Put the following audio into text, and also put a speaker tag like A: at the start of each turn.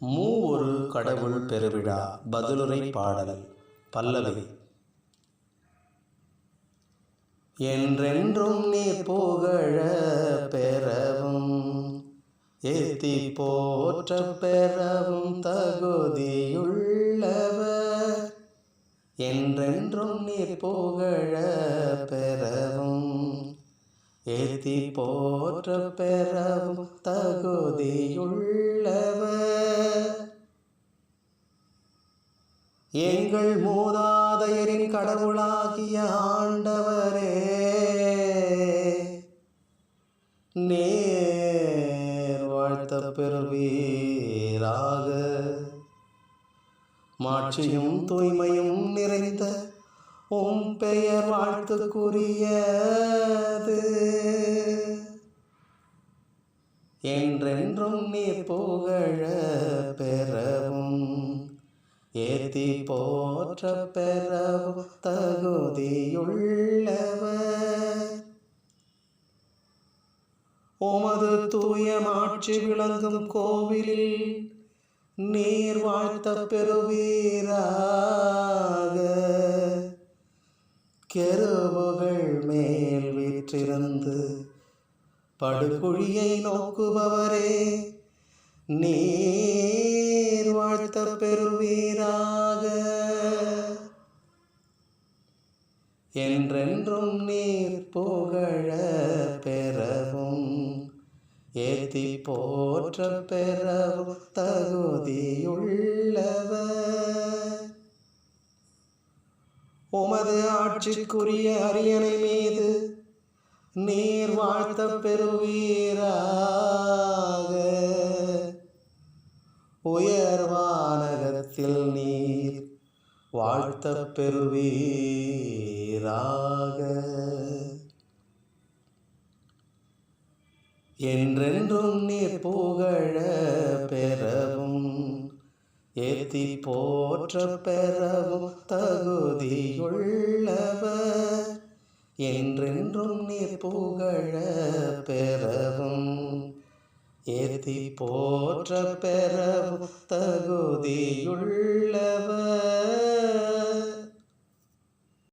A: மூவொரு கடவுள் பெருவிழா பதிலுரை பாடல் பல்லவி. என்றென்றும் நீர் புகழ பெறவும் ஏத்தி போற்ற பெறவும் தகுதியுள்ளவர். என்றென்றும் நீர் புகழ பெறவும் ஏத்தி போற்ற பெறவும் தகுதியுள்ளவர். எங்கள் மூதாதையரின் கடவுளாகிய ஆண்டவரே, நேர் வாழ்த்த பெறுவீராக. மாட்சியும் தூய்மையும் நிறைந்த உம் பெயர் வாழ்த்துக்குரியது. என்றென்றும் நீர் புகழ பெறவும் ஏத்தி போற்ற பெறவும் தகுதியுள்ளவர். உமது தூய மாட்சி விளங்கும் கோவிலில் நீர் வாழ்த்த பெறுவீராக. கெருபுகள் மேல் வீற்றிருந்து படுகுழியை நோக்குபவரே, நீர் வாழ்த்த பெறுவீராக. என்றென்றும் நீர் புகழ பெறவும் ஏத்தி போற்ற பெறவும் தகுதியுள்ளவர். உமது ஆட்சிக்குரிய அரியணை மீது நீர் வாழ்த்த பெறுவீராக. உயர்வானகத்தில் நீர் வாழ்த்த பெறுவீராக. என்றென்றும் நீர் புகழ பெறவும் ஏத்தி போற்ற பெறவும் தகுதியுள்ளவர். என்றென்றும் நீர் புகழ பெறவும் ஏத்தி போற்ற பெறவும் தகுதியுள்ளவர்.